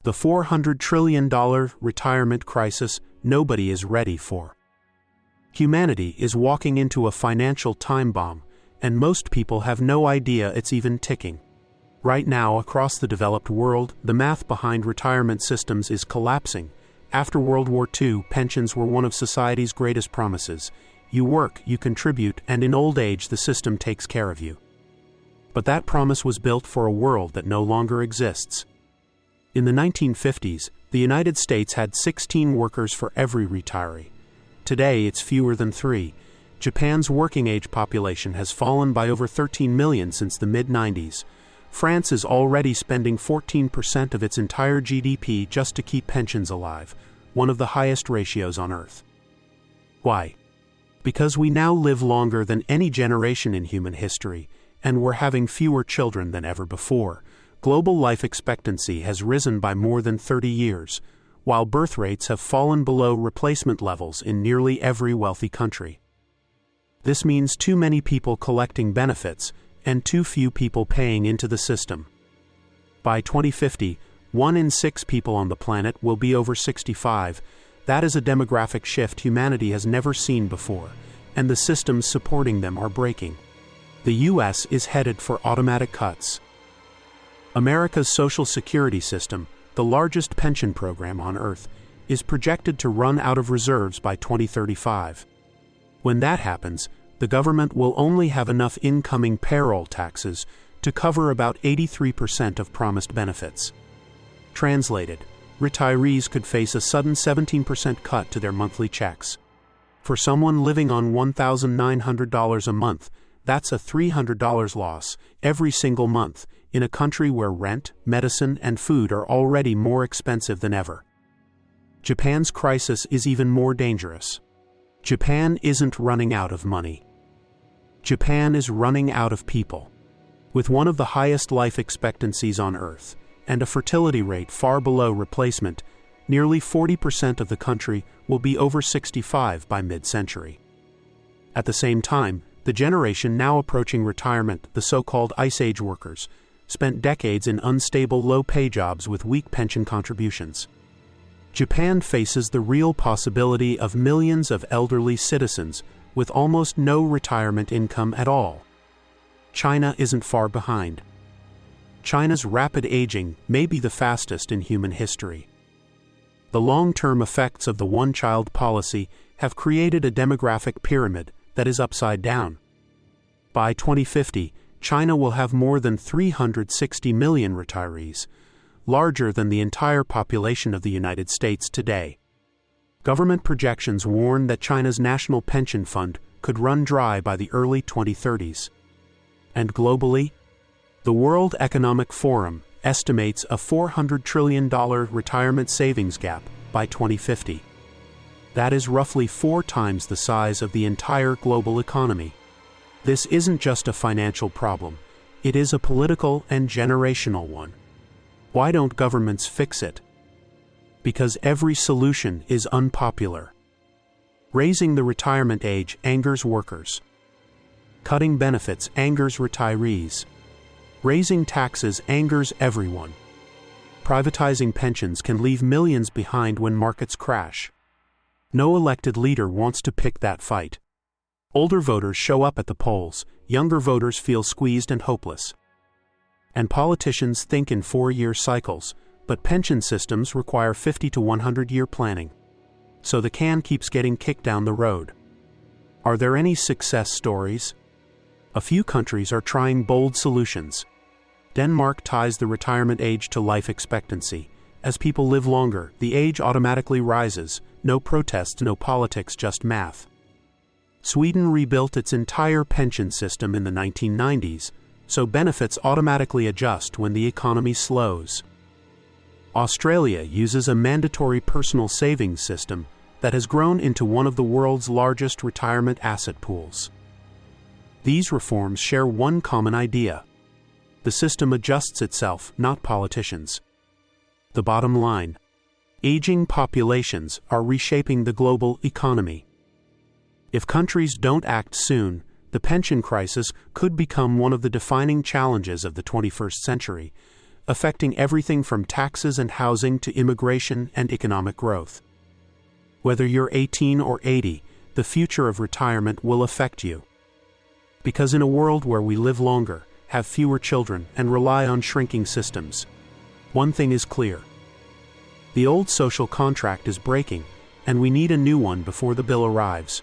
The $400 trillion retirement crisis nobody is ready for. Humanity is walking into a financial time bomb, and most people have no idea it's even ticking. Right now, across the developed world, the math behind retirement systems is collapsing. After World War II, pensions were one of society's greatest promises. You work, you contribute, and in old age the system takes care of you. But that promise was built for a world that no longer exists. In the 1950s, the United States had 16 workers for every retiree. Today, it's fewer than 3. Japan's working-age population has fallen by over 13 million since the mid-90s. France is already spending 14% of its entire GDP just to keep pensions alive, one of the highest ratios on Earth. Why? Because we now live longer than any generation in human history, and we're having fewer children than ever before. Global life expectancy has risen by more than 30 years, while birth rates have fallen below replacement levels in nearly every wealthy country. This means too many people collecting benefits and too few people paying into the system. By 2050, 1 in 6 people on the planet will be over 65. That is a demographic shift humanity has never seen before, and the systems supporting them are breaking. The U.S. is headed for automatic cuts. America's Social Security system, the largest pension program on Earth, is projected to run out of reserves by 2035. When that happens, the government will only have enough incoming payroll taxes to cover about 83% of promised benefits. Translated, retirees could face a sudden 17% cut to their monthly checks. For someone living on $1,900 a month, that's a $300 loss every single month in a country where rent, medicine, and food are already more expensive than ever. Japan's crisis is even more dangerous. Japan isn't running out of money. Japan is running out of people. With one of the highest life expectancies on Earth and a fertility rate far below replacement, nearly 40% of the country will be over 65 by mid-century. At the same time, the generation now approaching retirement, the so-called Ice Age workers, spent decades in unstable low-pay jobs with weak pension contributions. Japan faces the real possibility of millions of elderly citizens with almost no retirement income at all. China isn't far behind. China's rapid aging may be the fastest in human history. The long-term effects of the one-child policy have created a demographic pyramid that is upside down. By 2050, China will have more than 360 million retirees, larger than the entire population of the United States today. Government projections warn that China's national pension fund could run dry by the early 2030s. And globally, the World Economic Forum estimates a $400 trillion retirement savings gap by 2050. That is roughly 4 times the size of the entire global economy. This isn't just a financial problem, it is a political and generational one. Why don't governments fix it? Because every solution is unpopular. Raising the retirement age angers workers. Cutting benefits angers retirees. Raising taxes angers everyone. Privatizing pensions can leave millions behind when markets crash. No elected leader wants to pick that fight. Older voters show up at the polls, younger voters feel squeezed and hopeless. And politicians think in 4-year cycles, but pension systems require 50 to 100-year planning. So the can keeps getting kicked down the road. Are there any success stories? A few countries are trying bold solutions. Denmark ties the retirement age to life expectancy. As people live longer, the age automatically rises. No protests, no politics, just math. Sweden rebuilt its entire pension system in the 1990s, so benefits automatically adjust when the economy slows. Australia uses a mandatory personal savings system that has grown into one of the world's largest retirement asset pools. These reforms share one common idea. The system adjusts itself, not politicians. The bottom line: aging populations are reshaping the global economy. If countries don't act soon, the pension crisis could become one of the defining challenges of the 21st century. affecting everything from taxes and housing to immigration and economic growth. Whether you're 18 or 80, the future of retirement will affect you. Because in a world where we live longer, have fewer children, and rely on shrinking systems, one thing is clear. The old social contract is breaking, and we need a new one before the bill arrives.